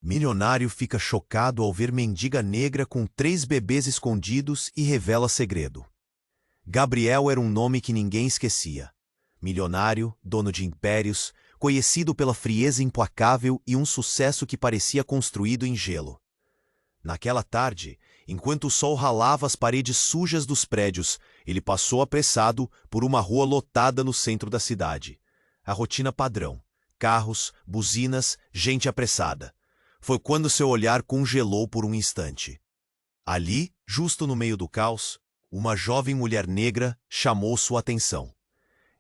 Milionário fica chocado ao ver mendiga negra com 3 bebês escondidos e revela segredo. Gabriel era um nome que ninguém esquecia. Milionário, dono de impérios, conhecido pela frieza implacável e um sucesso que parecia construído em gelo. Naquela tarde, enquanto o sol ralava as paredes sujas dos prédios, ele passou apressado por uma rua lotada no centro da cidade. A rotina padrão: carros, buzinas, gente apressada. Foi quando seu olhar congelou por um instante. Ali, justo no meio do caos, uma jovem mulher negra chamou sua atenção.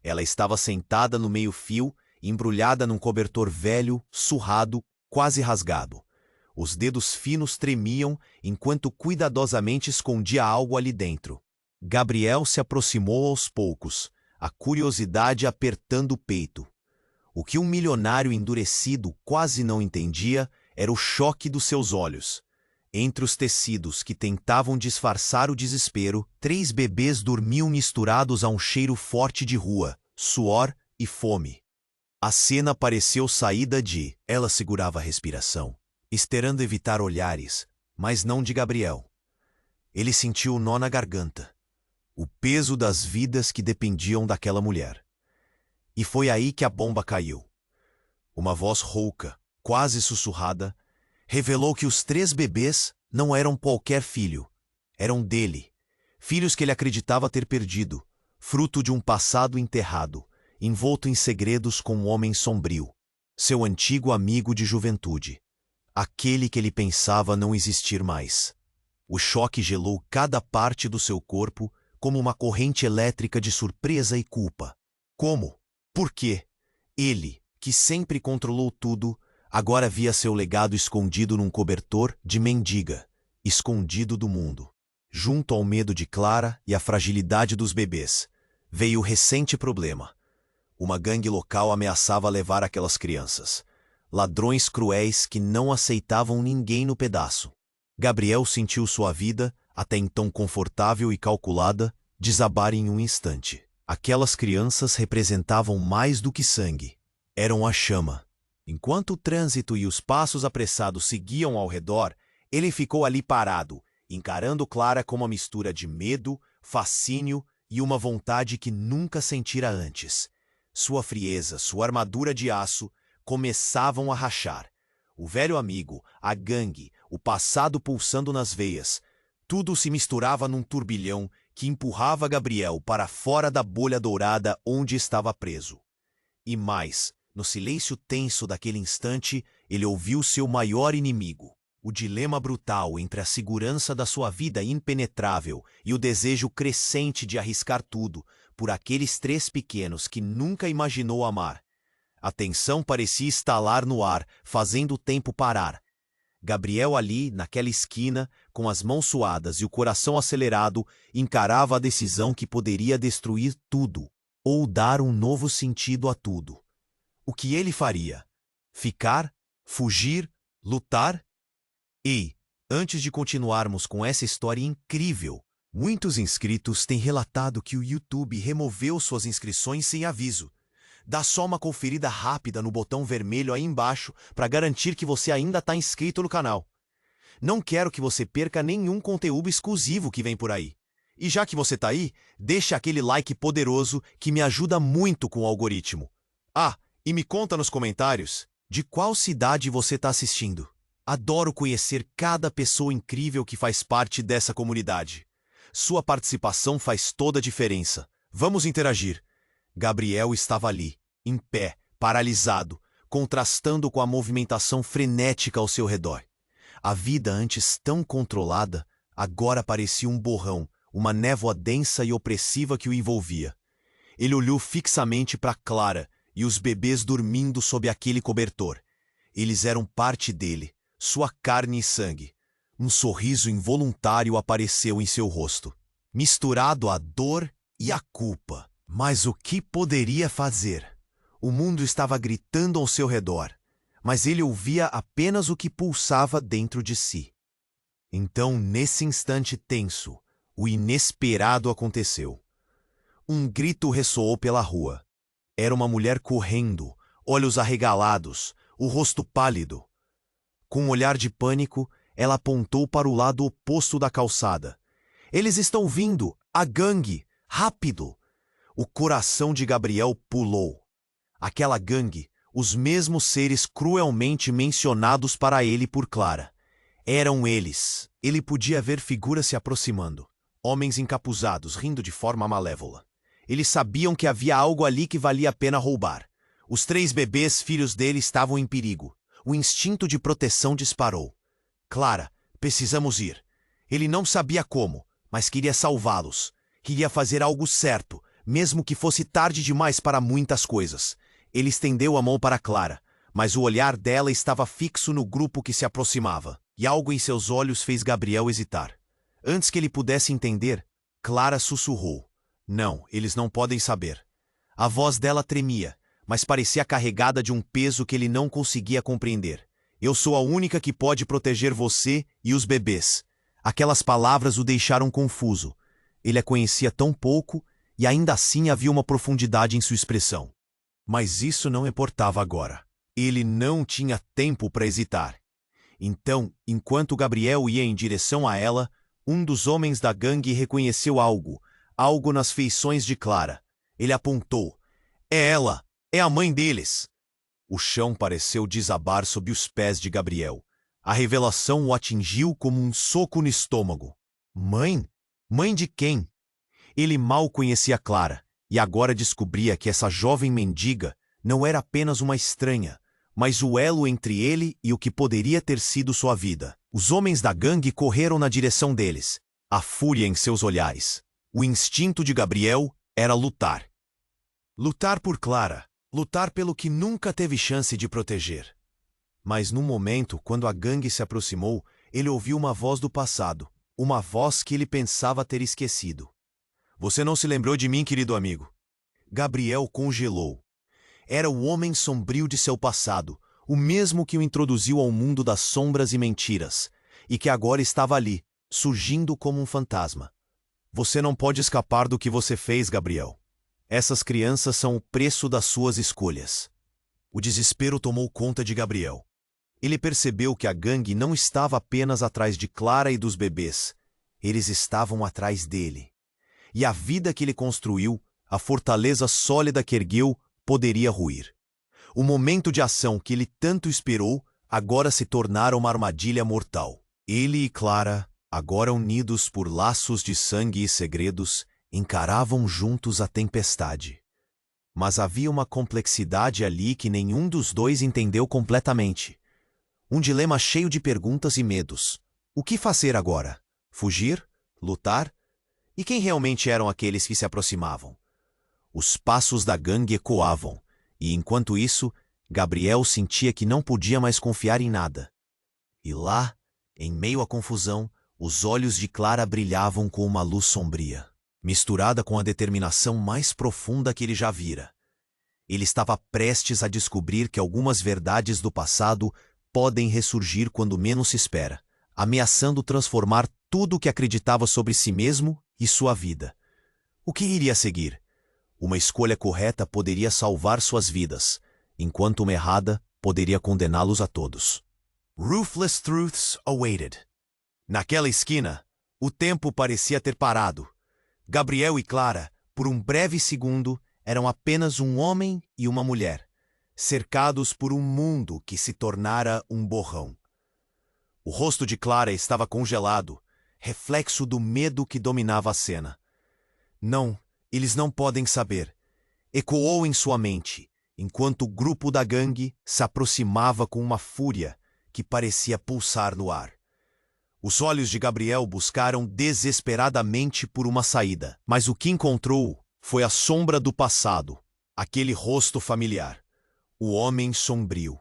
Ela estava sentada no meio-fio, embrulhada num cobertor velho, surrado, quase rasgado. Os dedos finos tremiam enquanto cuidadosamente escondia algo ali dentro. Gabriel se aproximou aos poucos, a curiosidade apertando o peito. O que um milionário endurecido quase não entendia era o choque dos seus olhos. Entre os tecidos que tentavam disfarçar o desespero, 3 bebês dormiam misturados a um cheiro forte de rua, suor e fome. A cena pareceu saída de... Ela segurava a respiração, esperando evitar olhares, mas não de Gabriel. Ele sentiu o nó na garganta, o peso das vidas que dependiam daquela mulher. E foi aí que a bomba caiu. Uma voz rouca, quase sussurrada, revelou que os 3 bebês não eram qualquer filho. Eram dele, filhos que ele acreditava ter perdido, fruto de um passado enterrado, envolto em segredos com um homem sombrio, seu antigo amigo de juventude, aquele que ele pensava não existir mais. O choque gelou cada parte do seu corpo como uma corrente elétrica de surpresa e culpa. Como? Por quê? Ele, que sempre controlou tudo, agora via seu legado escondido num cobertor de mendiga, escondido do mundo. Junto ao medo de Clara e à fragilidade dos bebês, veio o recente problema. Uma gangue local ameaçava levar aquelas crianças. Ladrões cruéis que não aceitavam ninguém no pedaço. Gabriel sentiu sua vida, até então confortável e calculada, desabar em um instante. Aquelas crianças representavam mais do que sangue. Eram a chama. Enquanto o trânsito e os passos apressados seguiam ao redor, ele ficou ali parado, encarando Clara com uma mistura de medo, fascínio e uma vontade que nunca sentira antes. Sua frieza, sua armadura de aço, começavam a rachar. O velho amigo, a gangue, o passado pulsando nas veias, tudo se misturava num turbilhão que empurrava Gabriel para fora da bolha dourada onde estava preso. E mais, no silêncio tenso daquele instante, ele ouviu seu maior inimigo. O dilema brutal entre a segurança da sua vida impenetrável e o desejo crescente de arriscar tudo por aqueles 3 pequenos que nunca imaginou amar. A tensão parecia estalar no ar, fazendo o tempo parar. Gabriel ali, naquela esquina, com as mãos suadas e o coração acelerado, encarava a decisão que poderia destruir tudo, ou dar um novo sentido a tudo. O que ele faria? Ficar? Fugir? Lutar? E, antes de continuarmos com essa história incrível, muitos inscritos têm relatado que o YouTube removeu suas inscrições sem aviso. Dá só uma conferida rápida no botão vermelho aí embaixo para garantir que você ainda está inscrito no canal. Não quero que você perca nenhum conteúdo exclusivo que vem por aí. E já que você está aí, deixa aquele like poderoso que me ajuda muito com o algoritmo. Ah, e me conta nos comentários de qual cidade você está assistindo. Adoro conhecer cada pessoa incrível que faz parte dessa comunidade. Sua participação faz toda a diferença. Vamos interagir. Gabriel estava ali, em pé, paralisado, contrastando com a movimentação frenética ao seu redor. A vida antes tão controlada, agora parecia um borrão, uma névoa densa e opressiva que o envolvia. Ele olhou fixamente para Clara e os bebês dormindo sob aquele cobertor. Eles eram parte dele, sua carne e sangue. Um sorriso involuntário apareceu em seu rosto, misturado à dor e à culpa. Mas o que poderia fazer? O mundo estava gritando ao seu redor, mas ele ouvia apenas o que pulsava dentro de si. Então, nesse instante tenso, o inesperado aconteceu. Um grito ressoou pela rua. Era uma mulher correndo, olhos arregalados, o rosto pálido. Com um olhar de pânico, ela apontou para o lado oposto da calçada. Eles estão vindo! A gangue! Rápido! O coração de Gabriel pulou. Aquela gangue, os mesmos seres cruelmente mencionados para ele por Clara. Eram eles. Ele podia ver figuras se aproximando. Homens encapuzados, rindo de forma malévola. Eles sabiam que havia algo ali que valia a pena roubar. Os 3 bebês, filhos dele, estavam em perigo. O instinto de proteção disparou. Clara, precisamos ir. Ele não sabia como, mas queria salvá-los. Queria fazer algo certo, mesmo que fosse tarde demais para muitas coisas. Ele estendeu a mão para Clara, mas o olhar dela estava fixo no grupo que se aproximava, e algo em seus olhos fez Gabriel hesitar. Antes que ele pudesse entender, Clara sussurrou. Não, eles não podem saber. A voz dela tremia, mas parecia carregada de um peso que ele não conseguia compreender. Eu sou a única que pode proteger você e os bebês. Aquelas palavras o deixaram confuso. Ele a conhecia tão pouco e ainda assim havia uma profundidade em sua expressão. Mas isso não importava agora. Ele não tinha tempo para hesitar. Então, enquanto Gabriel ia em direção a ela, um dos homens da gangue reconheceu algo nas feições de Clara. Ele apontou. É ela! É a mãe deles! O chão pareceu desabar sob os pés de Gabriel. A revelação o atingiu como um soco no estômago. Mãe? Mãe de quem? Ele mal conhecia Clara, e agora descobria que essa jovem mendiga não era apenas uma estranha, mas o elo entre ele e o que poderia ter sido sua vida. Os homens da gangue correram na direção deles, a fúria em seus olhares. O instinto de Gabriel era lutar. Lutar por Clara. Lutar pelo que nunca teve chance de proteger. Mas num momento, quando a gangue se aproximou, ele ouviu uma voz do passado, uma voz que ele pensava ter esquecido. Você não se lembrou de mim, querido amigo? Gabriel congelou. Era o homem sombrio de seu passado, o mesmo que o introduziu ao mundo das sombras e mentiras, e que agora estava ali, surgindo como um fantasma. Você não pode escapar do que você fez, Gabriel. Essas crianças são o preço das suas escolhas. O desespero tomou conta de Gabriel. Ele percebeu que a gangue não estava apenas atrás de Clara e dos bebês. Eles estavam atrás dele. E a vida que ele construiu, a fortaleza sólida que ergueu, poderia ruir. O momento de ação que ele tanto esperou, agora se tornara uma armadilha mortal. Ele e Clara, agora unidos por laços de sangue e segredos, encaravam juntos a tempestade. Mas havia uma complexidade ali que nenhum dos dois entendeu completamente. Um dilema cheio de perguntas e medos. O que fazer agora? Fugir? Lutar? E quem realmente eram aqueles que se aproximavam? Os passos da gangue ecoavam, e enquanto isso, Gabriel sentia que não podia mais confiar em nada. E lá, em meio à confusão, os olhos de Clara brilhavam com uma luz sombria, misturada com a determinação mais profunda que ele já vira. Ele estava prestes a descobrir que algumas verdades do passado podem ressurgir quando menos se espera, ameaçando transformar tudo o que acreditava sobre si mesmo e sua vida. O que iria seguir? Uma escolha correta poderia salvar suas vidas, enquanto uma errada poderia condená-los a todos. Ruthless truths awaited. Naquela esquina, o tempo parecia ter parado. Gabriel e Clara, por um breve segundo, eram apenas um homem e uma mulher, cercados por um mundo que se tornara um borrão. O rosto de Clara estava congelado, reflexo do medo que dominava a cena. Não, eles não podem saber. Ecoou em sua mente, enquanto o grupo da gangue se aproximava com uma fúria que parecia pulsar no ar. Os olhos de Gabriel buscaram desesperadamente por uma saída, mas o que encontrou foi a sombra do passado, aquele rosto familiar, o homem sombrio.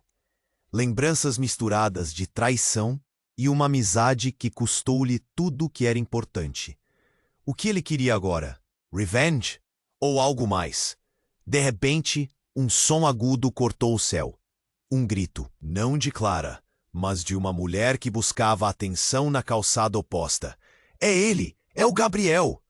Lembranças misturadas de traição e uma amizade que custou-lhe tudo o que era importante. O que ele queria agora? Revenge? Ou algo mais? De repente, um som agudo cortou o céu. Um grito, não de Clara, mas de uma mulher que buscava atenção na calçada oposta. É ele! É o Gabriel!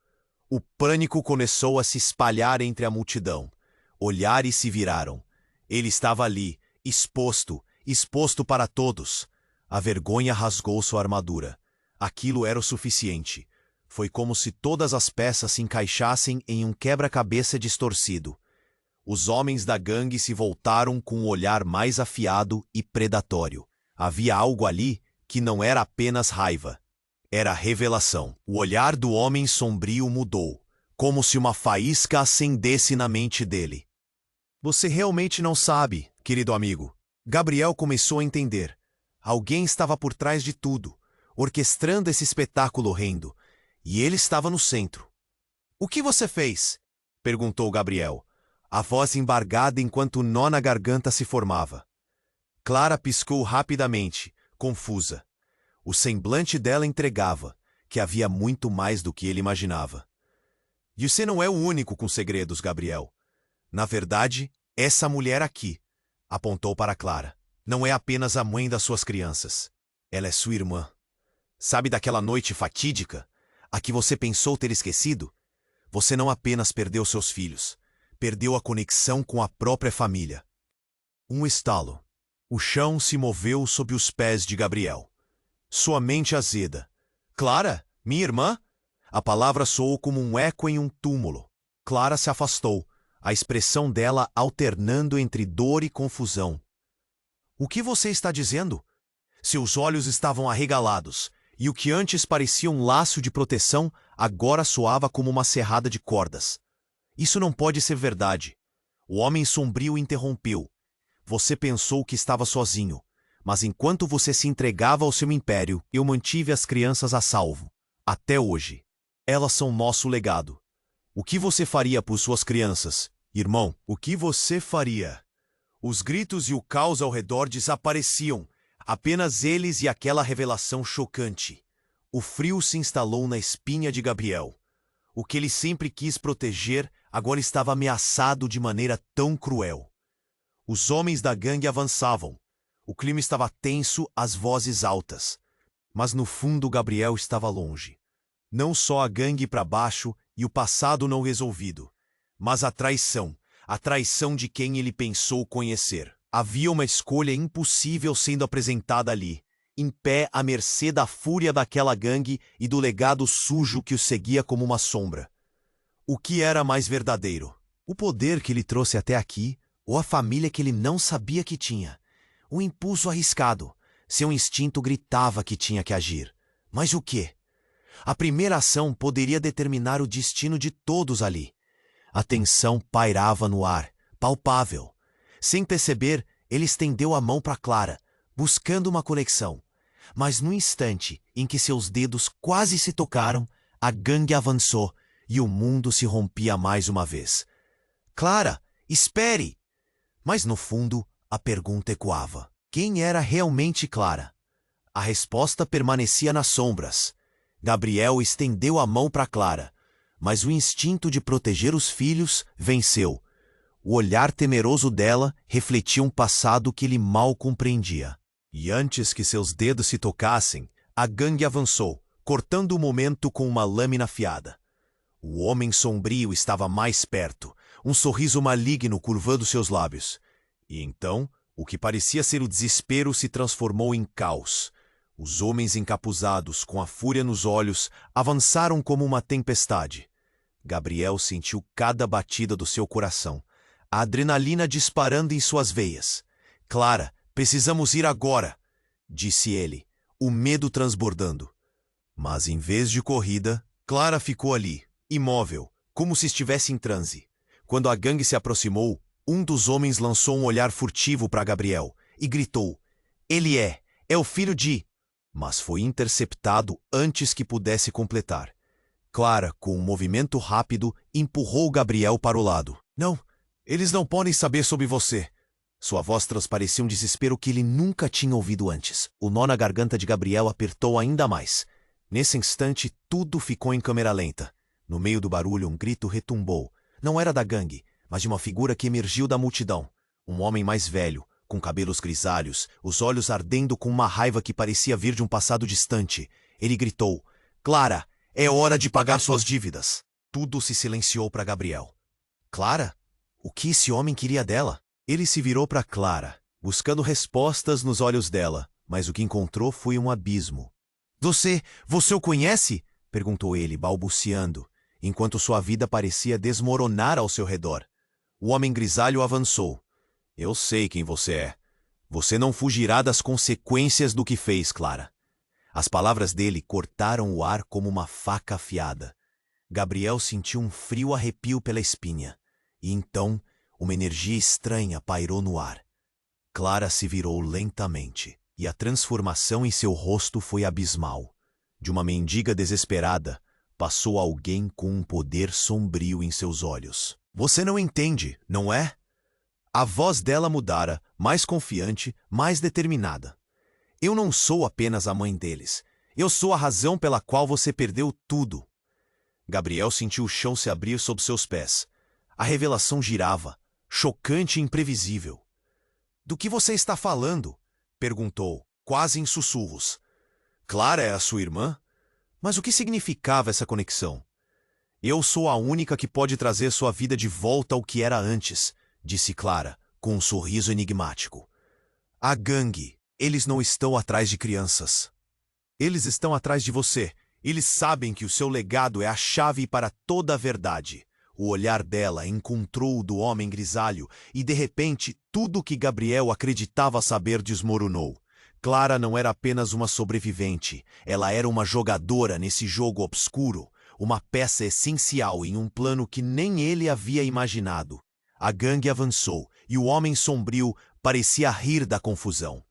O pânico começou a se espalhar entre a multidão. Olhares se viraram. Ele estava ali, exposto para todos. A vergonha rasgou sua armadura. Aquilo era o suficiente. Foi como se todas as peças se encaixassem em um quebra-cabeça distorcido. Os homens da gangue se voltaram com um olhar mais afiado e predatório. Havia algo ali que não era apenas raiva. Era revelação. O olhar do homem sombrio mudou, como se uma faísca acendesse na mente dele. Você realmente não sabe, querido amigo. Gabriel começou a entender. Alguém estava por trás de tudo, orquestrando esse espetáculo horrendo, e ele estava no centro. O que você fez? Perguntou Gabriel, a voz embargada enquanto o nó na garganta se formava. Clara piscou rapidamente, confusa. O semblante dela entregava que havia muito mais do que ele imaginava. E você não é o único com segredos, Gabriel. Na verdade, essa mulher aqui, apontou para Clara, não é apenas a mãe das suas crianças. Ela é sua irmã. Sabe daquela noite fatídica, a que você pensou ter esquecido? Você não apenas perdeu seus filhos, perdeu a conexão com a própria família. Um estalo. O chão se moveu sob os pés de Gabriel. Sua mente azeda. Clara? Minha irmã? A palavra soou como um eco em um túmulo. Clara se afastou, a expressão dela alternando entre dor e confusão. O que você está dizendo? Seus olhos estavam arregalados, e o que antes parecia um laço de proteção agora soava como uma serrada de cordas. Isso não pode ser verdade. O homem sombrio interrompeu. Você pensou que estava sozinho, mas enquanto você se entregava ao seu império, eu mantive as crianças a salvo. Até hoje. Elas são nosso legado. O que você faria por suas crianças, irmão? O que você faria? Os gritos e o caos ao redor desapareciam. Apenas eles e aquela revelação chocante. O frio se instalou na espinha de Gabriel. O que ele sempre quis proteger agora estava ameaçado de maneira tão cruel. Os homens da gangue avançavam. O clima estava tenso, as vozes altas. Mas no fundo Gabriel estava longe. Não só a gangue para baixo e o passado não resolvido, mas a traição de quem ele pensou conhecer. Havia uma escolha impossível sendo apresentada ali, em pé à mercê da fúria daquela gangue e do legado sujo que o seguia como uma sombra. O que era mais verdadeiro? O poder que ele trouxe até aqui, ou a família que ele não sabia que tinha? Um impulso arriscado. Seu instinto gritava que tinha que agir. Mas o quê? A primeira ação poderia determinar o destino de todos ali. A tensão pairava no ar, palpável. Sem perceber, ele estendeu a mão para Clara, buscando uma conexão. Mas no instante em que seus dedos quase se tocaram, a gangue avançou e o mundo se rompia mais uma vez. Clara, espere! Mas no fundo, a pergunta ecoava. Quem era realmente Clara? A resposta permanecia nas sombras. Gabriel estendeu a mão para Clara, mas o instinto de proteger os filhos venceu. O olhar temeroso dela refletia um passado que ele mal compreendia. E antes que seus dedos se tocassem, a gangue avançou, cortando o momento com uma lâmina afiada. O homem sombrio estava mais perto, um sorriso maligno curvando seus lábios. E então, o que parecia ser o desespero se transformou em caos. Os homens encapuzados, com a fúria nos olhos, avançaram como uma tempestade. Gabriel sentiu cada batida do seu coração, a adrenalina disparando em suas veias. Clara, precisamos ir agora, disse ele, o medo transbordando. Mas em vez de corrida, Clara ficou ali, imóvel, como se estivesse em transe. Quando a gangue se aproximou, um dos homens lançou um olhar furtivo para Gabriel e gritou: "Ele é o filho de..." Mas foi interceptado antes que pudesse completar. Clara, com um movimento rápido, empurrou Gabriel para o lado. "Não, eles não podem saber sobre você." Sua voz transparecia um desespero que ele nunca tinha ouvido antes. O nó na garganta de Gabriel apertou ainda mais. Nesse instante, tudo ficou em câmera lenta. No meio do barulho, um grito retumbou. Não era da gangue, mas de uma figura que emergiu da multidão. Um homem mais velho, com cabelos grisalhos, os olhos ardendo com uma raiva que parecia vir de um passado distante. Ele gritou: "Clara, é hora de pagar suas dívidas." Tudo se silenciou para Gabriel. Clara? O que esse homem queria dela? Ele se virou para Clara, buscando respostas nos olhos dela, mas o que encontrou foi um abismo. Você o conhece? Perguntou ele, balbuciando, enquanto sua vida parecia desmoronar ao seu redor. O homem grisalho avançou. Eu sei quem você é. Você não fugirá das consequências do que fez, Clara. As palavras dele cortaram o ar como uma faca afiada. Gabriel sentiu um frio arrepio pela espinha, e então uma energia estranha pairou no ar. Clara se virou lentamente, e a transformação em seu rosto foi abismal. De uma mendiga desesperada, passou alguém com um poder sombrio em seus olhos. Você não entende, não é? A voz dela mudara, mais confiante, mais determinada. Eu não sou apenas a mãe deles. Eu sou a razão pela qual você perdeu tudo. Gabriel sentiu o chão se abrir sob seus pés. A revelação girava, chocante e imprevisível. Do que você está falando? Perguntou, quase em sussurros. Clara é a sua irmã? Mas o que significava essa conexão? Eu sou a única que pode trazer sua vida de volta ao que era antes, disse Clara, com um sorriso enigmático. A gangue, eles não estão atrás de crianças. Eles estão atrás de você. Eles sabem que o seu legado é a chave para toda a verdade. O olhar dela encontrou o do homem grisalho e, de repente, tudo o que Gabriel acreditava saber desmoronou. Clara não era apenas uma sobrevivente. Ela era uma jogadora nesse jogo obscuro, uma peça essencial em um plano que nem ele havia imaginado. A gangue avançou e o homem sombrio parecia rir da confusão.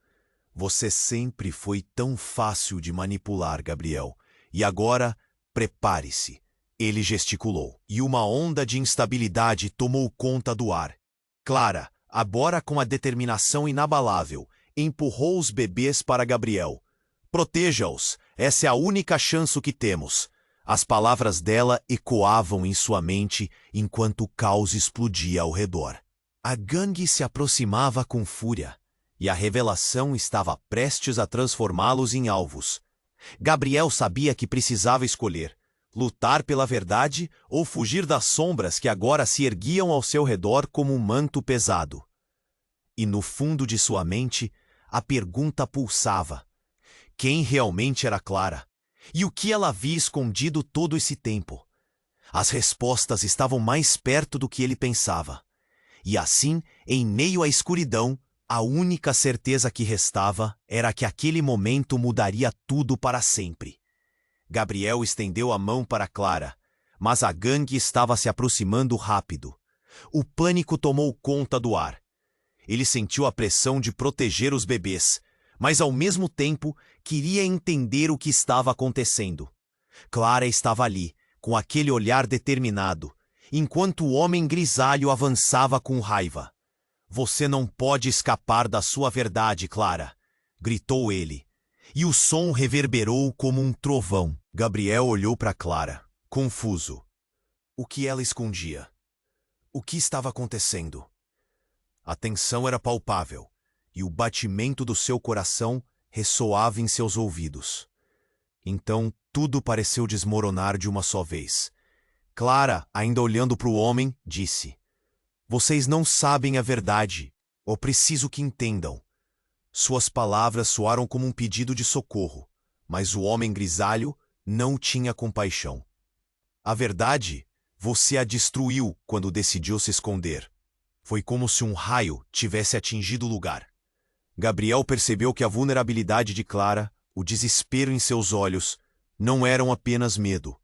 Você sempre foi tão fácil de manipular, Gabriel. E agora, prepare-se. Ele gesticulou, e uma onda de instabilidade tomou conta do ar. Clara, agora com a determinação inabalável, empurrou os bebês para Gabriel. Proteja-os, essa é a única chance que temos. As palavras dela ecoavam em sua mente enquanto o caos explodia ao redor. A gangue se aproximava com fúria, e a revelação estava prestes a transformá-los em alvos. Gabriel sabia que precisava escolher: lutar pela verdade ou fugir das sombras que agora se erguiam ao seu redor como um manto pesado. E no fundo de sua mente, a pergunta pulsava: quem realmente era Clara? E o que ela havia escondido todo esse tempo? As respostas estavam mais perto do que ele pensava. E assim, em meio à escuridão, a única certeza que restava era que aquele momento mudaria tudo para sempre. Gabriel estendeu a mão para Clara, mas a gangue estava se aproximando rápido. O pânico tomou conta do ar. Ele sentiu a pressão de proteger os bebês, mas ao mesmo tempo queria entender o que estava acontecendo. Clara estava ali, com aquele olhar determinado, enquanto o homem grisalho avançava com raiva. Você não pode escapar da sua verdade, Clara, gritou ele, e o som reverberou como um trovão. Gabriel olhou para Clara, confuso. O que ela escondia? O que estava acontecendo? A tensão era palpável, e o batimento do seu coração ressoava em seus ouvidos. Então tudo pareceu desmoronar de uma só vez. Clara, ainda olhando para o homem, disse: Vocês não sabem a verdade, ou preciso que entendam. Suas palavras soaram como um pedido de socorro, mas o homem grisalho não tinha compaixão. A verdade, você a destruiu quando decidiu se esconder. Foi como se um raio tivesse atingido o lugar. Gabriel percebeu que a vulnerabilidade de Clara, o desespero em seus olhos, não eram apenas medo,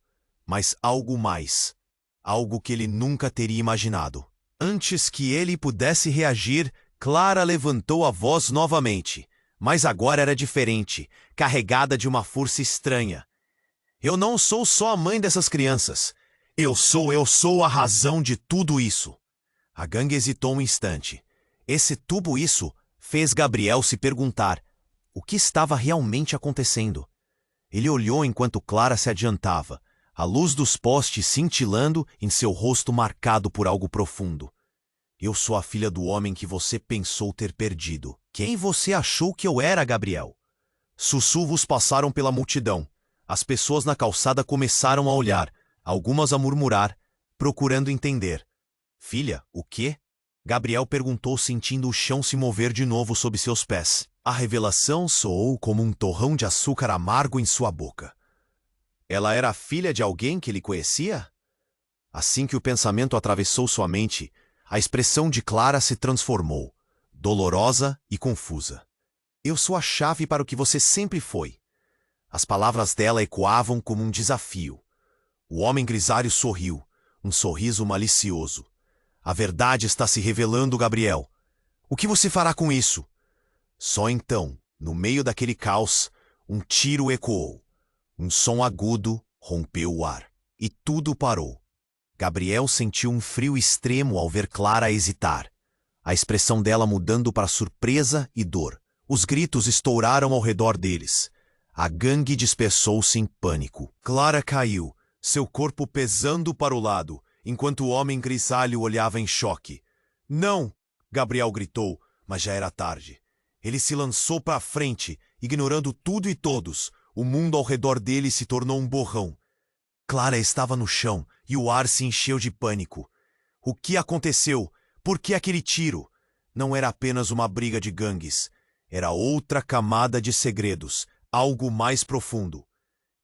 mas algo mais, algo que ele nunca teria imaginado. Antes que ele pudesse reagir, Clara levantou a voz novamente, mas agora era diferente, carregada de uma força estranha. Eu não sou só a mãe dessas crianças. Eu sou a razão de tudo isso. A gangue hesitou um instante. Esse tudo isso fez Gabriel se perguntar o que estava realmente acontecendo. Ele olhou enquanto Clara se adiantava, a luz dos postes cintilando em seu rosto marcado por algo profundo. Eu sou a filha do homem que você pensou ter perdido. Quem você achou que eu era, Gabriel? Sussurros passaram pela multidão. As pessoas na calçada começaram a olhar, algumas a murmurar, procurando entender. Filha, o quê? Gabriel perguntou, sentindo o chão se mover de novo sob seus pés. A revelação soou como um torrão de açúcar amargo em sua boca. Ela era a filha de alguém que ele conhecia? Assim que o pensamento atravessou sua mente, a expressão de Clara se transformou, dolorosa e confusa. Eu sou a chave para o que você sempre foi. As palavras dela ecoavam como um desafio. O homem grisalho sorriu, um sorriso malicioso. A verdade está se revelando, Gabriel. O que você fará com isso? Só então, no meio daquele caos, um tiro ecoou. Um som agudo rompeu o ar. E tudo parou. Gabriel sentiu um frio extremo ao ver Clara hesitar. A expressão dela mudando para surpresa e dor. Os gritos estouraram ao redor deles. A gangue dispersou-se em pânico. Clara caiu, seu corpo pesando para o lado, enquanto o homem grisalho olhava em choque. Não! Gabriel gritou, mas já era tarde. Ele se lançou para a frente, ignorando tudo e todos. O mundo ao redor dele se tornou um borrão. Clara estava no chão e o ar se encheu de pânico. O que aconteceu? Por que aquele tiro? Não era apenas uma briga de gangues. Era outra camada de segredos, algo mais profundo.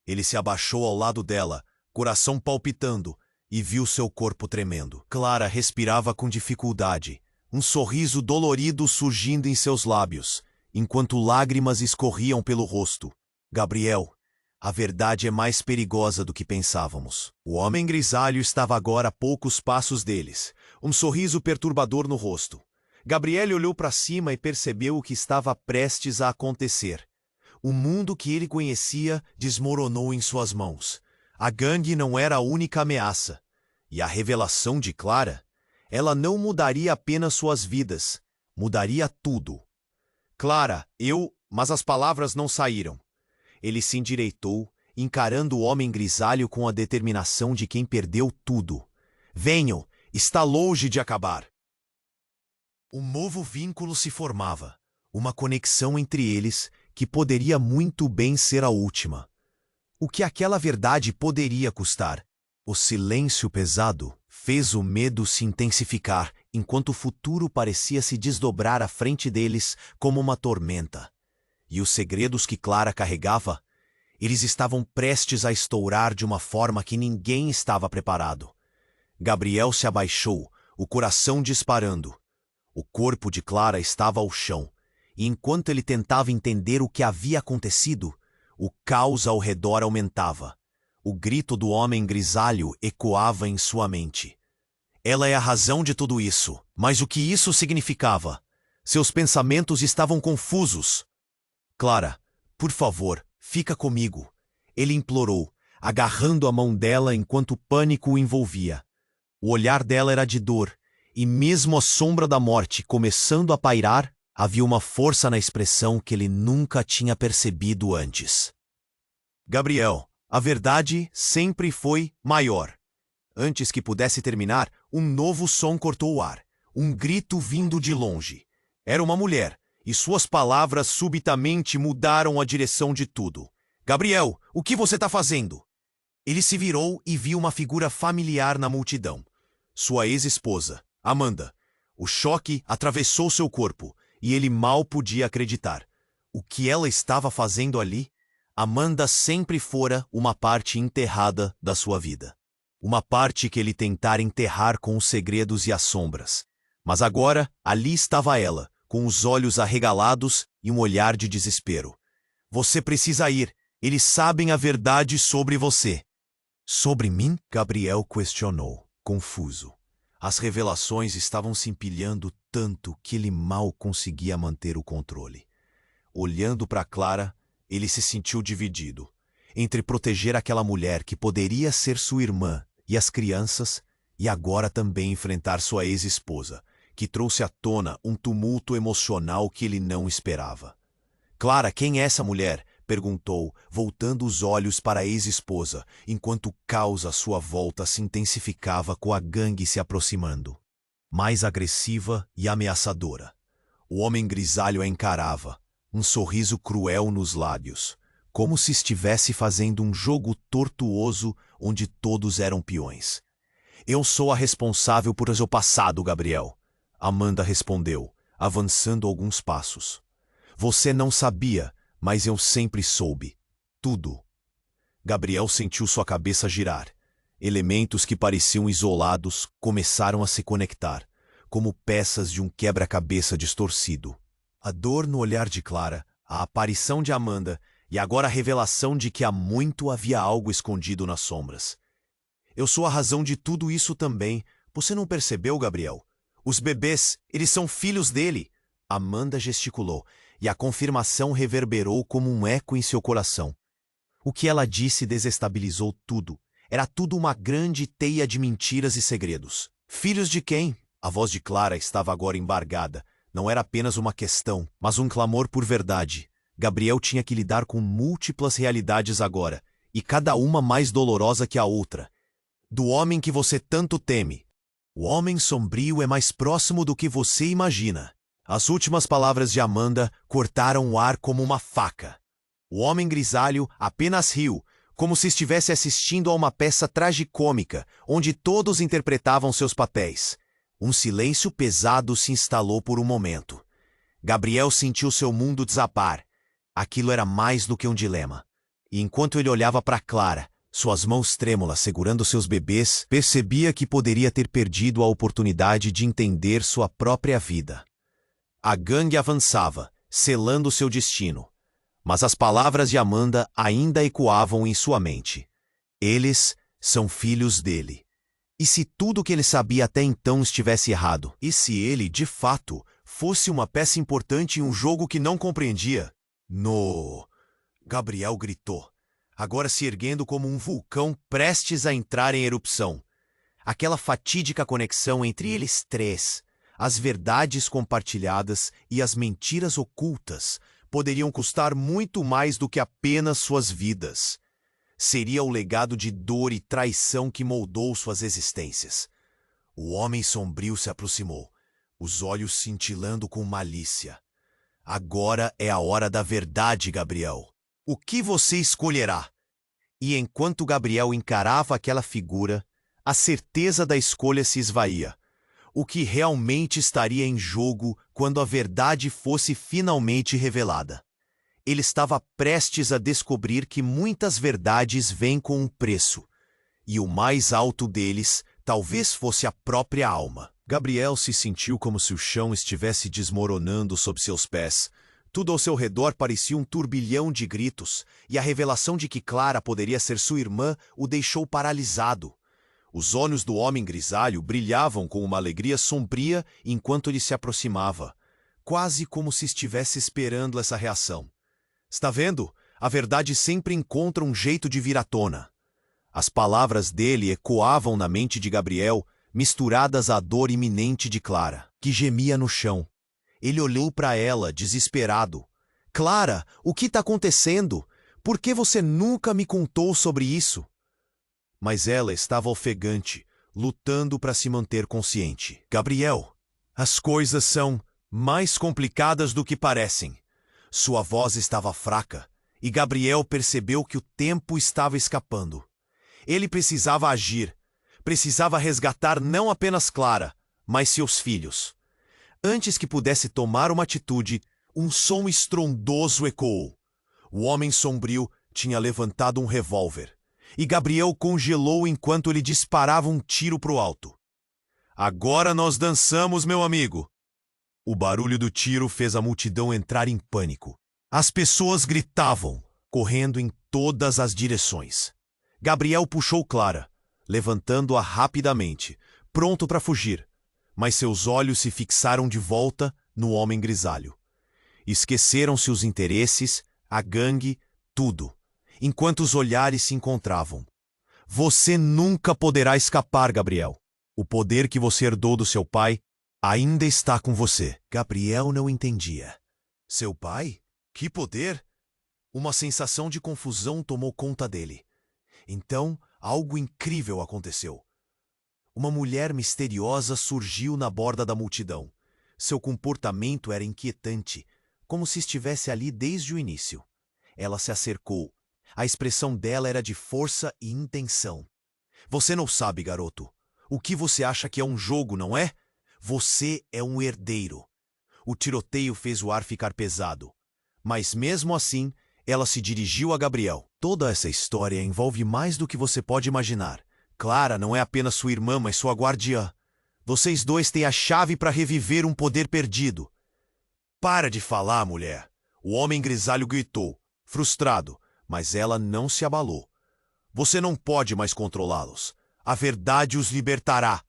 Ele se abaixou ao lado dela, coração palpitando, e viu seu corpo tremendo. Clara respirava com dificuldade, um sorriso dolorido surgindo em seus lábios, enquanto lágrimas escorriam pelo rosto. Gabriel, a verdade é mais perigosa do que pensávamos. O homem grisalho estava agora a poucos passos deles, um sorriso perturbador no rosto. Gabriel olhou para cima e percebeu o que estava prestes a acontecer. O mundo que ele conhecia desmoronou em suas mãos. A gangue não era a única ameaça. E a revelação de Clara, ela não mudaria apenas suas vidas, mudaria tudo. Clara, mas as palavras não saíram. Ele se endireitou, encarando o homem grisalho com a determinação de quem perdeu tudo. Venham, está longe de acabar. Um novo vínculo se formava, uma conexão entre eles que poderia muito bem ser a última. O que aquela verdade poderia custar? O silêncio pesado fez o medo se intensificar, enquanto o futuro parecia se desdobrar à frente deles como uma tormenta. E os segredos que Clara carregava, eles estavam prestes a estourar de uma forma que ninguém estava preparado. Gabriel se abaixou, o coração disparando. O corpo de Clara estava ao chão, e enquanto ele tentava entender o que havia acontecido, o caos ao redor aumentava. O grito do homem grisalho ecoava em sua mente. Ela é a razão de tudo isso, mas o que isso significava? Seus pensamentos estavam confusos. Clara, por favor, fica comigo, ele implorou, agarrando a mão dela enquanto o pânico o envolvia. O olhar dela era de dor, e mesmo a sombra da morte começando a pairar, havia uma força na expressão que ele nunca tinha percebido antes. Gabriel, a verdade sempre foi maior. Antes que pudesse terminar, um novo som cortou o ar. Um grito vindo de longe. Era uma mulher, e suas palavras subitamente mudaram a direção de tudo. Gabriel, o que você está fazendo? Ele se virou e viu uma figura familiar na multidão. Sua ex-esposa, Amanda. O choque atravessou seu corpo, e ele mal podia acreditar. O que ela estava fazendo ali? Amanda sempre fora uma parte enterrada da sua vida. Uma parte que ele tentara enterrar com os segredos e as sombras. Mas agora, ali estava ela, com os olhos arregalados e um olhar de desespero. Você precisa ir. Eles sabem a verdade sobre você. Sobre mim? Gabriel questionou, confuso. As revelações estavam se empilhando tanto que ele mal conseguia manter o controle. Olhando para Clara, ele se sentiu dividido, entre proteger aquela mulher que poderia ser sua irmã e as crianças, e agora também enfrentar sua ex-esposa, que trouxe à tona um tumulto emocional que ele não esperava. Clara, quem é essa mulher? Perguntou, voltando os olhos para a ex-esposa, enquanto o caos à sua volta se intensificava com a gangue se aproximando. Mais agressiva e ameaçadora. O homem grisalho a encarava, um sorriso cruel nos lábios, como se estivesse fazendo um jogo tortuoso onde todos eram peões. Eu sou a responsável por seu passado, Gabriel. Amanda respondeu, avançando alguns passos. Você não sabia, mas eu sempre soube. Tudo. Gabriel sentiu sua cabeça girar. Elementos que pareciam isolados começaram a se conectar, como peças de um quebra-cabeça distorcido. A dor no olhar de Clara, a aparição de Amanda e agora a revelação de que há muito havia algo escondido nas sombras. Eu sou a razão de tudo isso também. Você não percebeu, Gabriel? Os bebês, eles são filhos dele. Amanda gesticulou, e a confirmação reverberou como um eco em seu coração. O que ela disse desestabilizou tudo. Era tudo uma grande teia de mentiras e segredos. Filhos de quem? A voz de Clara estava agora embargada. Não era apenas uma questão, mas um clamor por verdade. Gabriel tinha que lidar com múltiplas realidades agora, e cada uma mais dolorosa que a outra. Do homem que você tanto teme. O homem sombrio é mais próximo do que você imagina. As últimas palavras de Amanda cortaram o ar como uma faca. O homem grisalho apenas riu, como se estivesse assistindo a uma peça tragicômica, onde todos interpretavam seus papéis. Um silêncio pesado se instalou por um momento. Gabriel sentiu seu mundo desabar. Aquilo era mais do que um dilema. E enquanto ele olhava para Clara, suas mãos trêmulas segurando seus bebês, percebia que poderia ter perdido a oportunidade de entender sua própria vida. A gangue avançava, selando seu destino. Mas as palavras de Amanda ainda ecoavam em sua mente. Eles são filhos dele. E se tudo que ele sabia até então estivesse errado? E se ele, de fato, fosse uma peça importante em um jogo que não compreendia? No! Gabriel gritou, agora se erguendo como um vulcão prestes a entrar em erupção. Aquela fatídica conexão entre eles três, as verdades compartilhadas e as mentiras ocultas, poderiam custar muito mais do que apenas suas vidas. Seria o legado de dor e traição que moldou suas existências. O homem sombrio se aproximou, os olhos cintilando com malícia. Agora é a hora da verdade, Gabriel. O que você escolherá? E enquanto Gabriel encarava aquela figura, a certeza da escolha se esvaía. O que realmente estaria em jogo quando a verdade fosse finalmente revelada? Ele estava prestes a descobrir que muitas verdades vêm com um preço, e o mais alto deles talvez fosse a própria alma. Gabriel se sentiu como se o chão estivesse desmoronando sob seus pés. Tudo ao seu redor parecia um turbilhão de gritos, e a revelação de que Clara poderia ser sua irmã o deixou paralisado. Os olhos do homem grisalho brilhavam com uma alegria sombria enquanto ele se aproximava, quase como se estivesse esperando essa reação. Está vendo? A verdade sempre encontra um jeito de vir à tona. As palavras dele ecoavam na mente de Gabriel, misturadas à dor iminente de Clara, que gemia no chão. Ele olhou para ela, desesperado. Clara, o que está acontecendo? Por que você nunca me contou sobre isso? Mas ela estava ofegante, lutando para se manter consciente. Gabriel, as coisas são mais complicadas do que parecem. Sua voz estava fraca, e Gabriel percebeu que o tempo estava escapando. Ele precisava agir, precisava resgatar não apenas Clara, mas seus filhos. Antes que pudesse tomar uma atitude, um som estrondoso ecoou. O homem sombrio tinha levantado um revólver, e Gabriel congelou enquanto ele disparava um tiro para o alto. Agora nós dançamos, meu amigo! O barulho do tiro fez a multidão entrar em pânico. As pessoas gritavam, correndo em todas as direções. Gabriel puxou Clara, levantando-a rapidamente, pronto para fugir, mas seus olhos se fixaram de volta no homem grisalho. Esqueceram-se os interesses, a gangue, tudo, enquanto os olhares se encontravam. Você nunca poderá escapar, Gabriel. O poder que você herdou do seu pai ainda está com você. Gabriel não entendia. Seu pai? Que poder? Uma sensação de confusão tomou conta dele. Então, algo incrível aconteceu. Uma mulher misteriosa surgiu na borda da multidão. Seu comportamento era inquietante, como se estivesse ali desde o início. Ela se acercou. A expressão dela era de força e intenção. Você não sabe, garoto. O que você acha que é um jogo, não é? Você é um herdeiro. O tiroteio fez o ar ficar pesado. Mas mesmo assim, ela se dirigiu a Gabriel. Toda essa história envolve mais do que você pode imaginar. Clara não é apenas sua irmã, mas sua guardiã. Vocês dois têm a chave para reviver um poder perdido. Para de falar, mulher. O homem grisalho gritou, frustrado, mas ela não se abalou. Você não pode mais controlá-los. A verdade os libertará.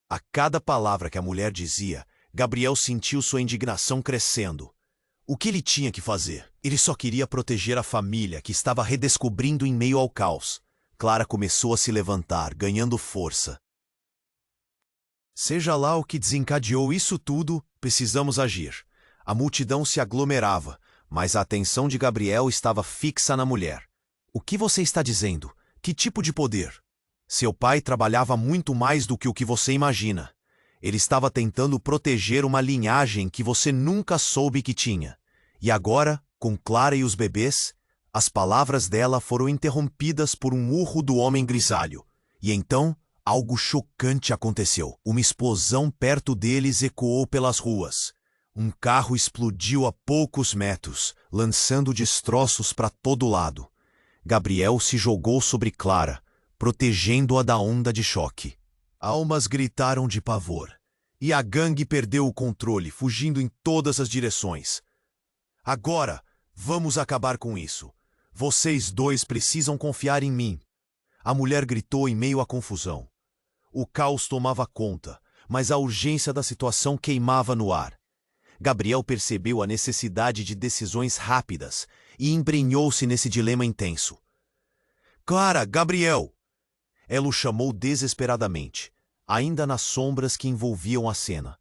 A cada palavra que a mulher dizia, Gabriel sentiu sua indignação crescendo. O que ele tinha que fazer? Ele só queria proteger a família, que estava redescobrindo em meio ao caos. Clara começou a se levantar, ganhando força. Seja lá o que desencadeou isso tudo, precisamos agir. A multidão se aglomerava, mas a atenção de Gabriel estava fixa na mulher. O que você está dizendo? Que tipo de poder? Seu pai trabalhava muito mais do que o que você imagina. Ele estava tentando proteger uma linhagem que você nunca soube que tinha. E agora, com Clara e os bebês, as palavras dela foram interrompidas por um urro do homem grisalho. E então, algo chocante aconteceu. Uma explosão perto deles ecoou pelas ruas. Um carro explodiu a poucos metros, lançando destroços para todo lado. Gabriel se jogou sobre Clara, protegendo-a da onda de choque. Almas gritaram de pavor, e a gangue perdeu o controle, fugindo em todas as direções. Agora, vamos acabar com isso. Vocês dois precisam confiar em mim. A mulher gritou em meio à confusão. O caos tomava conta, mas a urgência da situação queimava no ar. Gabriel percebeu a necessidade de decisões rápidas e embrenhou-se nesse dilema intenso. Clara, Gabriel! Ela o chamou desesperadamente, ainda nas sombras que envolviam a cena.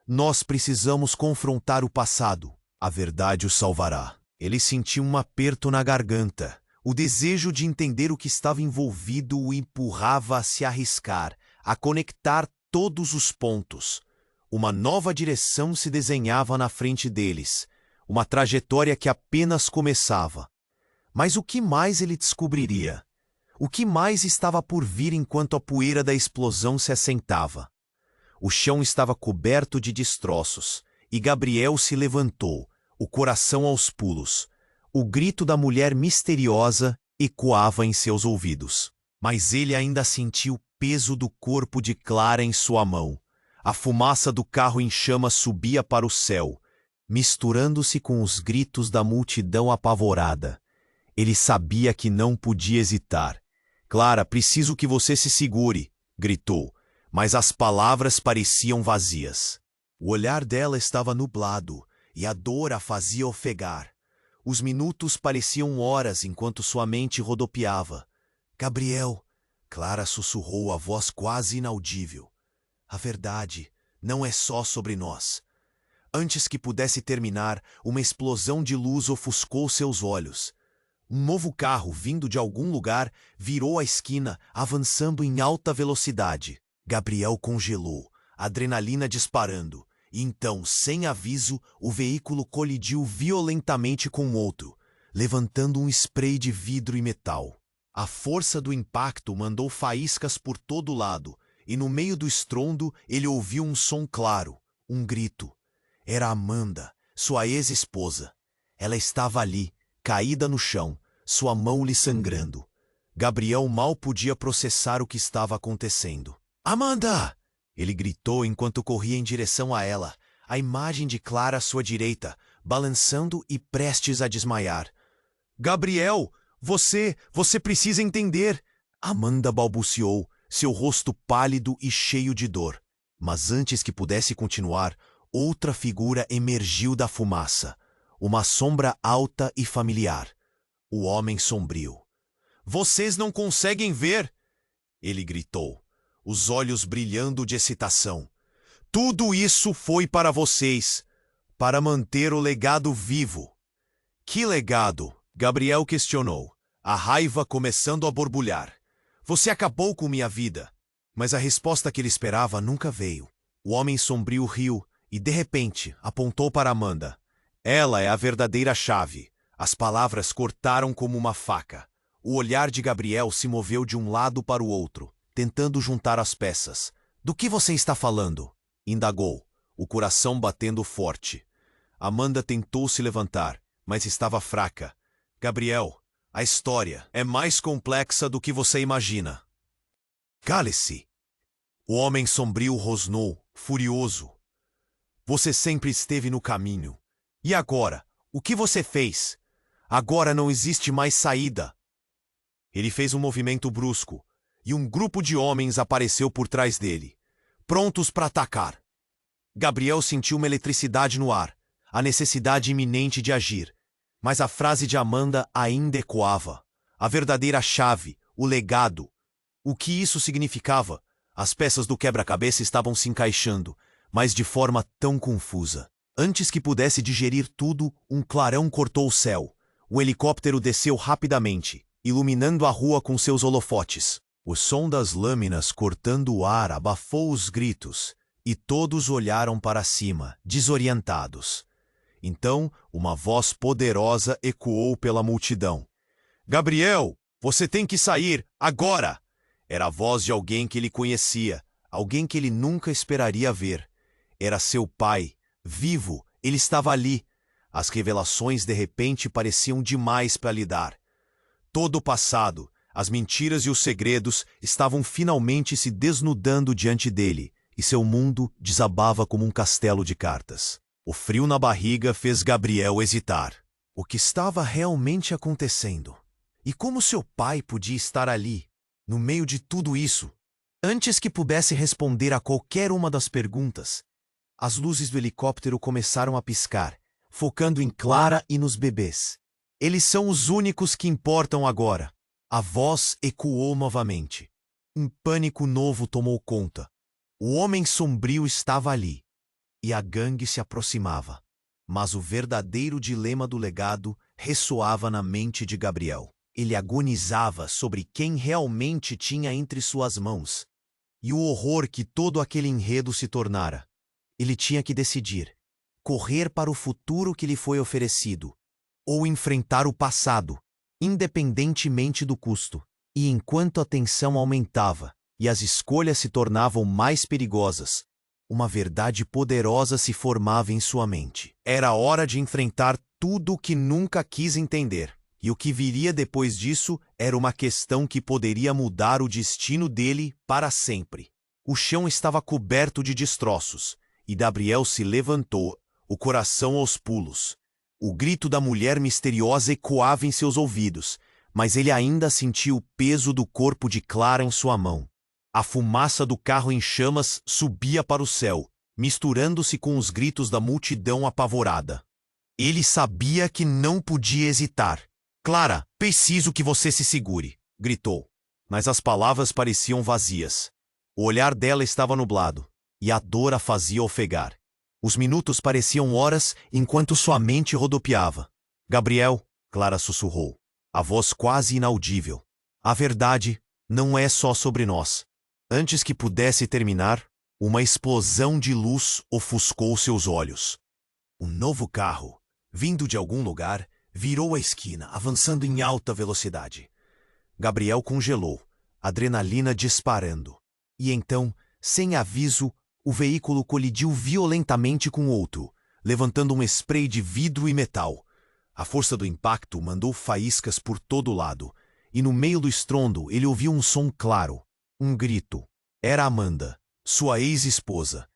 Nós precisamos confrontar o passado. A verdade o salvará. Ele sentiu um aperto na garganta. O desejo de entender o que estava envolvido o empurrava a se arriscar, a conectar todos os pontos. Uma nova direção se desenhava na frente deles, uma trajetória que apenas começava. Mas o que mais ele descobriria? O que mais estava por vir enquanto a poeira da explosão se assentava? O chão estava coberto de destroços, e Gabriel se levantou, o coração aos pulos. O grito da mulher misteriosa ecoava em seus ouvidos. Mas ele ainda sentiu o peso do corpo de Clara em sua mão. A fumaça do carro em chamas subia para o céu, misturando-se com os gritos da multidão apavorada. Ele sabia que não podia hesitar. Clara, preciso que você se segure, gritou, mas as palavras pareciam vazias. O olhar dela estava nublado, e a dor a fazia ofegar. Os minutos pareciam horas enquanto sua mente rodopiava. Gabriel, Clara sussurrou a voz quase inaudível. A verdade não é só sobre nós. Antes que pudesse terminar, uma explosão de luz ofuscou seus olhos. Um novo carro, vindo de algum lugar, virou a esquina, avançando em alta velocidade. Gabriel congelou, a adrenalina disparando. E então, sem aviso, o veículo colidiu violentamente com outro, levantando um spray de vidro e metal. A força do impacto mandou faíscas por todo lado, e no meio do estrondo ele ouviu um som claro, um grito. Era Amanda, sua ex-esposa. Ela estava ali, caída no chão, sua mão lhe sangrando. Gabriel mal podia processar o que estava acontecendo. Amanda! Ele gritou enquanto corria em direção a ela, a imagem de Clara à sua direita, balançando e prestes a desmaiar. Gabriel, você precisa entender! Amanda balbuciou, seu rosto pálido e cheio de dor. Mas antes que pudesse continuar, outra figura emergiu da fumaça, uma sombra alta e familiar. O homem sombrio. Vocês não conseguem ver? Ele gritou, os olhos brilhando de excitação. Tudo isso foi para vocês, para manter o legado vivo. Que legado? Gabriel questionou, a raiva começando a borbulhar. Você acabou com minha vida. Mas a resposta que ele esperava nunca veio. O homem sombrio riu e, de repente, apontou para Amanda. Ela é a verdadeira chave. As palavras cortaram como uma faca. O olhar de Gabriel se moveu de um lado para o outro, tentando juntar as peças. Do que você está falando? Indagou, o coração batendo forte. Amanda tentou se levantar, mas estava fraca. Gabriel, a história é mais complexa do que você imagina. Cale-se! O homem sombrio rosnou, furioso. Você sempre esteve no caminho. E agora? O que você fez? Agora não existe mais saída. Ele fez um movimento brusco, e um grupo de homens apareceu por trás dele, prontos para atacar. Gabriel sentiu uma eletricidade no ar, a necessidade iminente de agir. Mas a frase de Amanda ainda ecoava. A verdadeira chave, o legado. O que isso significava? As peças do quebra-cabeça estavam se encaixando, mas de forma tão confusa. Antes que pudesse digerir tudo, um clarão cortou o céu. O helicóptero desceu rapidamente, iluminando a rua com seus holofotes. O som das lâminas cortando o ar abafou os gritos, e todos olharam para cima, desorientados. Então, uma voz poderosa ecoou pela multidão. Gabriel, você tem que sair, agora! Era a voz de alguém que ele conhecia, alguém que ele nunca esperaria ver. Era seu pai, vivo, ele estava ali. As revelações de repente pareciam demais para lidar. Todo o passado, as mentiras e os segredos estavam finalmente se desnudando diante dele, e seu mundo desabava como um castelo de cartas. O frio na barriga fez Gabriel hesitar. O que estava realmente acontecendo? E como seu pai podia estar ali, no meio de tudo isso? Antes que pudesse responder a qualquer uma das perguntas, as luzes do helicóptero começaram a piscar, focando em Clara e nos bebês. Eles são os únicos que importam agora. A voz ecoou novamente. Um pânico novo tomou conta. O homem sombrio estava ali, e a gangue se aproximava. Mas o verdadeiro dilema do legado ressoava na mente de Gabriel. Ele agonizava sobre quem realmente tinha entre suas mãos, e o horror que todo aquele enredo se tornara. Ele tinha que decidir: correr para o futuro que lhe foi oferecido, ou enfrentar o passado, independentemente do custo. E enquanto a tensão aumentava e as escolhas se tornavam mais perigosas, uma verdade poderosa se formava em sua mente. Era hora de enfrentar tudo o que nunca quis entender. E o que viria depois disso era uma questão que poderia mudar o destino dele para sempre. O chão estava coberto de destroços, e Gabriel se levantou, o coração aos pulos. O grito da mulher misteriosa ecoava em seus ouvidos, mas ele ainda sentia o peso do corpo de Clara em sua mão. A fumaça do carro em chamas subia para o céu, misturando-se com os gritos da multidão apavorada. Ele sabia que não podia hesitar. Clara, preciso que você se segure, gritou. Mas as palavras pareciam vazias. O olhar dela estava nublado, e a dor a fazia ofegar. Os minutos pareciam horas enquanto sua mente rodopiava. Gabriel, Clara sussurrou, a voz quase inaudível. A verdade não é só sobre nós. Antes que pudesse terminar, uma explosão de luz ofuscou seus olhos. Um novo carro, vindo de algum lugar, virou a esquina, avançando em alta velocidade. Gabriel congelou, adrenalina disparando. E então, sem aviso, o veículo colidiu violentamente com outro, levantando um spray de vidro e metal. A força do impacto mandou faíscas por todo lado, e no meio do estrondo ele ouviu um som claro, um grito. Era Amanda, sua ex-esposa.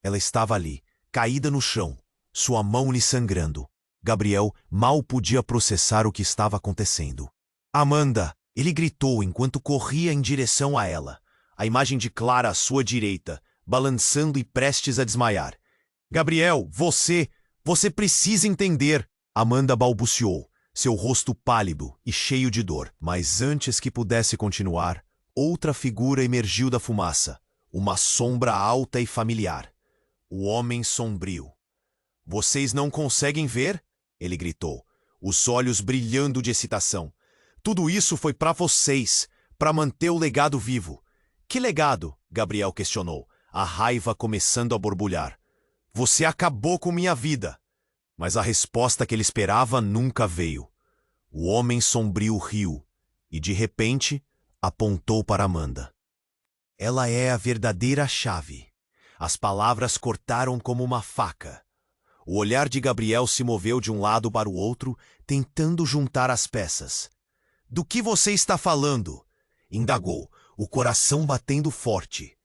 Ela estava ali, caída no chão, sua mão lhe sangrando. Gabriel mal podia processar o que estava acontecendo. Amanda! Ele gritou enquanto corria em direção a ela. A imagem de Clara à sua direita, balançando e prestes a desmaiar. Gabriel, você precisa entender! Amanda balbuciou, seu rosto pálido e cheio de dor. Mas antes que pudesse continuar, outra figura emergiu da fumaça, uma sombra alta e familiar. O homem sombrio. Vocês não conseguem ver? Ele gritou, os olhos brilhando de excitação. Tudo isso foi para vocês, para manter o legado vivo. Que legado? Gabriel questionou, a raiva começando a borbulhar. Você acabou com minha vida. Mas a resposta que ele esperava nunca veio. O homem sombrio riu e, de repente, apontou para Amanda. Ela é a verdadeira chave. As palavras cortaram como uma faca. O olhar de Gabriel se moveu de um lado para o outro, tentando juntar as peças. "Do que você está falando?" indagou, o coração batendo forte.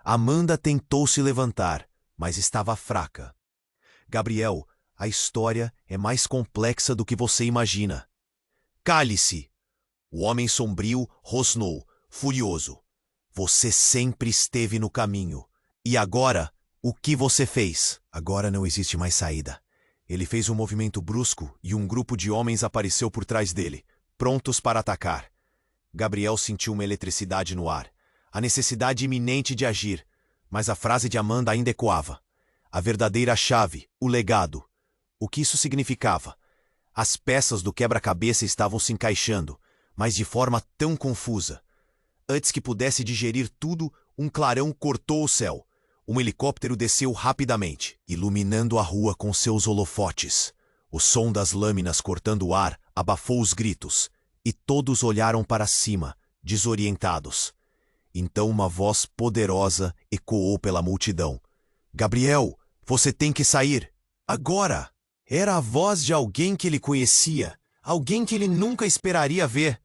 Amanda tentou se levantar, mas estava fraca. "Gabriel, a história é mais complexa do que você imagina." "Cale-se!" O homem sombrio rosnou, furioso. "Você sempre esteve no caminho. E agora, o que você fez?" "Agora não existe mais saída." Ele fez um movimento brusco e um grupo de homens apareceu por trás dele, prontos para atacar. Gabriel sentiu uma eletricidade no ar, a necessidade iminente de agir, mas a frase de Amanda ainda ecoava. A verdadeira chave, o legado. O que isso significava? As peças do quebra-cabeça estavam se encaixando, mas de forma tão confusa. Antes que pudesse digerir tudo, um clarão cortou o céu. Um helicóptero desceu rapidamente, iluminando a rua com seus holofotes. O som das lâminas cortando o ar abafou os gritos, e todos olharam para cima, desorientados. Então uma voz poderosa ecoou pela multidão. "Gabriel, você tem que sair. Agora!" Era a voz de alguém que ele conhecia, alguém que ele nunca esperaria ver.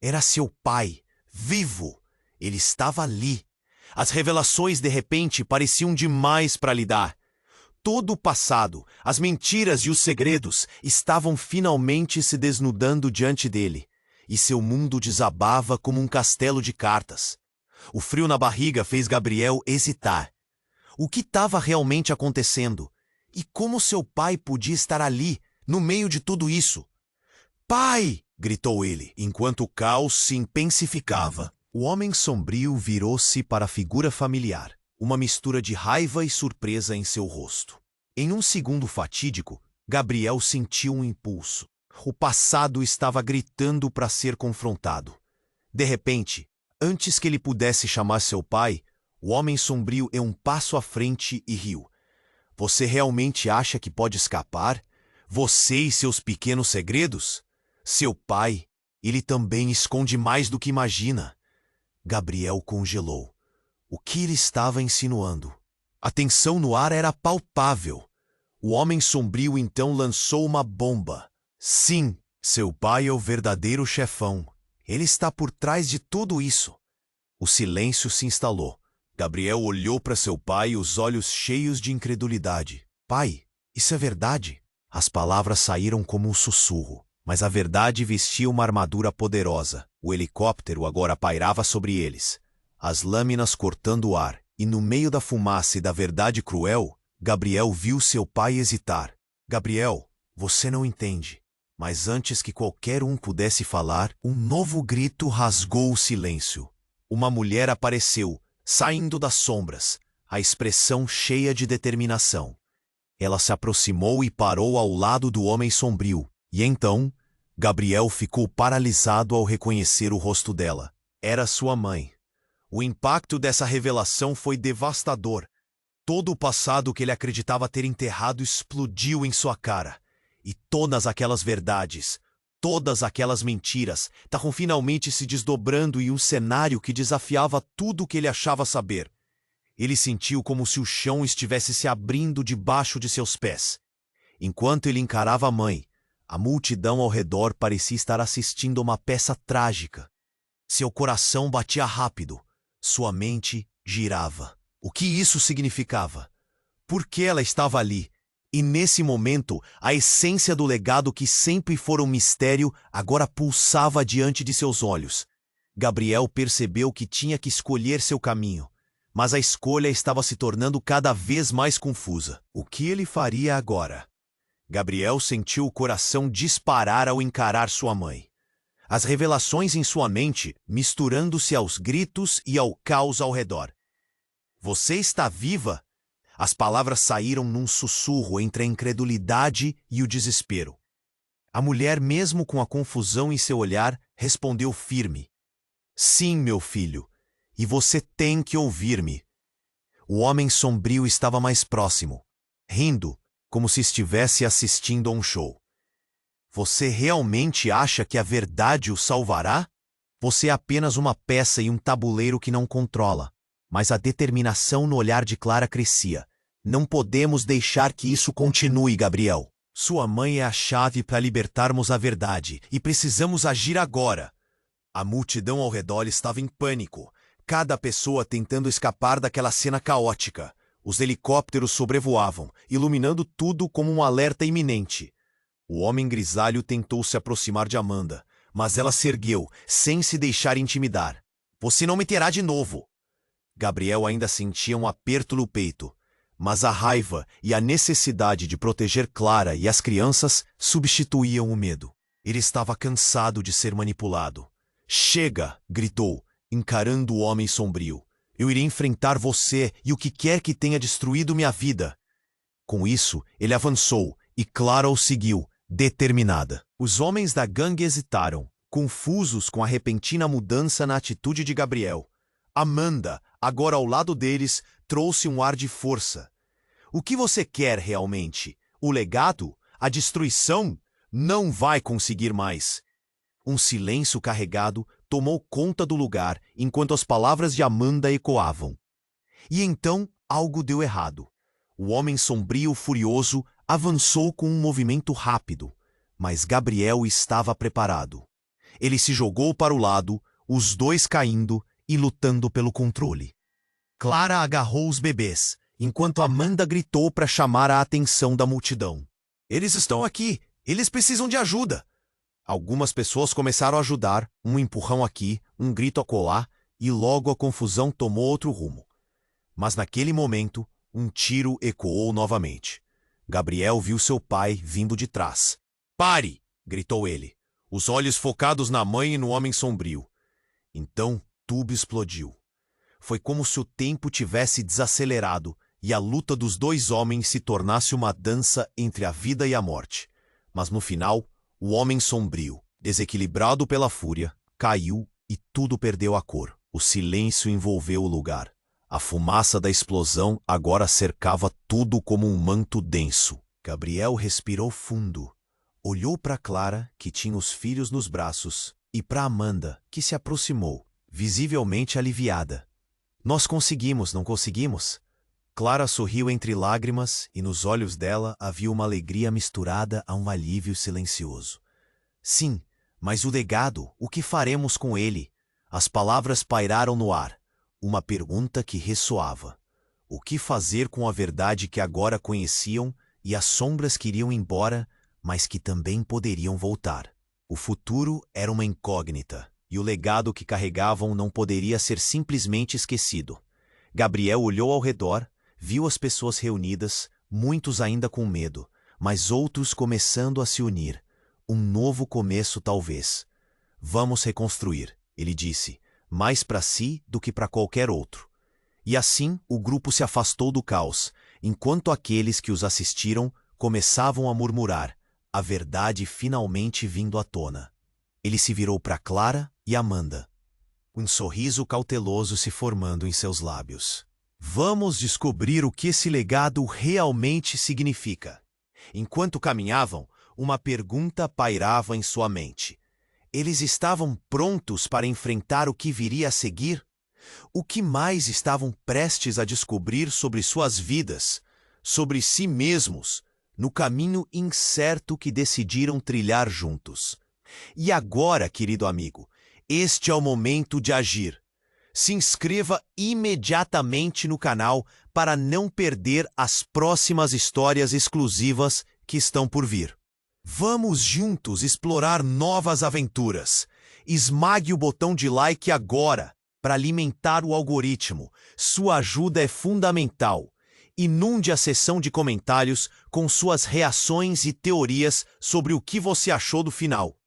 Era seu pai, vivo. Ele estava ali. As revelações, de repente, pareciam demais para lidar. Todo o passado, as mentiras e os segredos estavam finalmente se desnudando diante dele, e seu mundo desabava como um castelo de cartas. O frio na barriga fez Gabriel hesitar. O que estava realmente acontecendo? E como seu pai podia estar ali, no meio de tudo isso? "Pai!" gritou ele, enquanto o caos se intensificava. O homem sombrio virou-se para a figura familiar, uma mistura de raiva e surpresa em seu rosto. Em um segundo fatídico, Gabriel sentiu um impulso. O passado estava gritando para ser confrontado. De repente, antes que ele pudesse chamar seu pai, o homem sombrio deu um passo à frente e riu. "Você realmente acha que pode escapar? Você e seus pequenos segredos? Seu pai, ele também esconde mais do que imagina." Gabriel congelou. O que ele estava insinuando? A tensão no ar era palpável. O homem sombrio então lançou uma bomba. "Sim, seu pai é o verdadeiro chefão. Ele está por trás de tudo isso." O silêncio se instalou. Gabriel olhou para seu pai, os olhos cheios de incredulidade. "Pai, isso é verdade?" As palavras saíram como um sussurro, mas a verdade vestia uma armadura poderosa. O helicóptero agora pairava sobre eles, as lâminas cortando o ar, e no meio da fumaça e da verdade cruel, Gabriel viu seu pai hesitar. "Gabriel, você não entende." Mas antes que qualquer um pudesse falar, um novo grito rasgou o silêncio. Uma mulher apareceu, saindo das sombras, a expressão cheia de determinação. Ela se aproximou e parou ao lado do homem sombrio, e então Gabriel ficou paralisado ao reconhecer o rosto dela. Era sua mãe. O impacto dessa revelação foi devastador. Todo o passado que ele acreditava ter enterrado explodiu em sua cara. E todas aquelas verdades, todas aquelas mentiras, estavam finalmente se desdobrando em um cenário que desafiava tudo o que ele achava saber. Ele sentiu como se o chão estivesse se abrindo debaixo de seus pés. Enquanto ele encarava a mãe, a multidão ao redor parecia estar assistindo a uma peça trágica. Seu coração batia rápido, sua mente girava. O que isso significava? Por que ela estava ali? E nesse momento, a essência do legado que sempre fora um mistério agora pulsava diante de seus olhos. Gabriel percebeu que tinha que escolher seu caminho, mas a escolha estava se tornando cada vez mais confusa. O que ele faria agora? Gabriel sentiu o coração disparar ao encarar sua mãe. As revelações em sua mente misturando-se aos gritos e ao caos ao redor. "Você está viva?" As palavras saíram num sussurro entre a incredulidade e o desespero. A mulher, mesmo com a confusão em seu olhar, respondeu firme. "Sim, meu filho, e você tem que ouvir-me." O homem sombrio estava mais próximo, rindo, como se estivesse assistindo a um show. "Você realmente acha que a verdade o salvará? Você é apenas uma peça em um tabuleiro que não controla." Mas a determinação no olhar de Clara crescia. Não podemos deixar que isso continue, Gabriel. Sua mãe é a chave para libertarmos a verdade e precisamos agir agora. A multidão ao redor estava em pânico, cada pessoa tentando escapar daquela cena caótica. Os helicópteros sobrevoavam, iluminando tudo como um alerta iminente. O homem grisalho tentou se aproximar de Amanda, mas ela se ergueu, sem se deixar intimidar. Você não me terá de novo. Gabriel ainda sentia um aperto no peito, mas a raiva e a necessidade de proteger Clara e as crianças substituíam o medo. Ele estava cansado de ser manipulado. Chega! Gritou, encarando o homem sombrio. Eu irei enfrentar você e o que quer que tenha destruído minha vida. Com isso, ele avançou e Clara o seguiu, determinada. Os homens da gangue hesitaram, confusos com a repentina mudança na atitude de Gabriel. Amanda, agora ao lado deles, trouxe um ar de força. O que você quer realmente? O legado? A destruição? Não vai conseguir mais. Um silêncio carregado tomou conta do lugar enquanto as palavras de Amanda ecoavam. E então algo deu errado. O homem sombrio furioso avançou com um movimento rápido, mas Gabriel estava preparado. Ele se jogou para o lado, os dois caindo e lutando pelo controle. Clara agarrou os bebês, enquanto Amanda gritou para chamar a atenção da multidão. Eles estão aqui! Eles precisam de ajuda! Algumas pessoas começaram a ajudar, um empurrão aqui, um grito acolá, e logo a confusão tomou outro rumo. Mas naquele momento, um tiro ecoou novamente. Gabriel viu seu pai vindo de trás. Pare! Gritou ele, os olhos focados na mãe e no homem sombrio. Então, tudo explodiu. Foi como se o tempo tivesse desacelerado e a luta dos dois homens se tornasse uma dança entre a vida e a morte. Mas no final, o homem sombrio, desequilibrado pela fúria, caiu e tudo perdeu a cor. O silêncio envolveu o lugar. A fumaça da explosão agora cercava tudo como um manto denso. Gabriel respirou fundo. Olhou para Clara, que tinha os filhos nos braços, e para Amanda, que se aproximou, visivelmente aliviada. Nós conseguimos, não conseguimos? Clara sorriu entre lágrimas e nos olhos dela havia uma alegria misturada a um alívio silencioso. Sim, mas o legado, o que faremos com ele? As palavras pairaram no ar. Uma pergunta que ressoava. O que fazer com a verdade que agora conheciam e as sombras que iriam embora, mas que também poderiam voltar? O futuro era uma incógnita, e o legado que carregavam não poderia ser simplesmente esquecido. Gabriel olhou ao redor, viu as pessoas reunidas, muitos ainda com medo, mas outros começando a se unir. Um novo começo, talvez. Vamos reconstruir, ele disse, mais para si do que para qualquer outro. E assim o grupo se afastou do caos, enquanto aqueles que os assistiram começavam a murmurar, a verdade finalmente vindo à tona. Ele se virou para Clara e Amanda. Um sorriso cauteloso se formando em seus lábios. Vamos descobrir o que esse legado realmente significa. Enquanto caminhavam, uma pergunta pairava em sua mente. Eles estavam prontos para enfrentar o que viria a seguir? O que mais estavam prestes a descobrir sobre suas vidas, sobre si mesmos, no caminho incerto que decidiram trilhar juntos? E agora, querido amigo, este é o momento de agir. Se inscreva imediatamente no canal para não perder as próximas histórias exclusivas que estão por vir. Vamos juntos explorar novas aventuras. Esmague o botão de like agora para alimentar o algoritmo. Sua ajuda é fundamental. Inunde a seção de comentários com suas reações e teorias sobre o que você achou do final.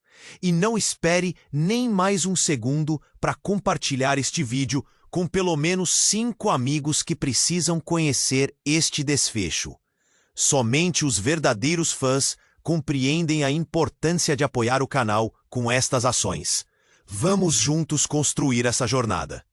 E não espere nem mais um segundo para compartilhar este vídeo com pelo menos 5 amigos que precisam conhecer este desfecho. Somente os verdadeiros fãs compreendem a importância de apoiar o canal com estas ações. Vamos juntos construir essa jornada.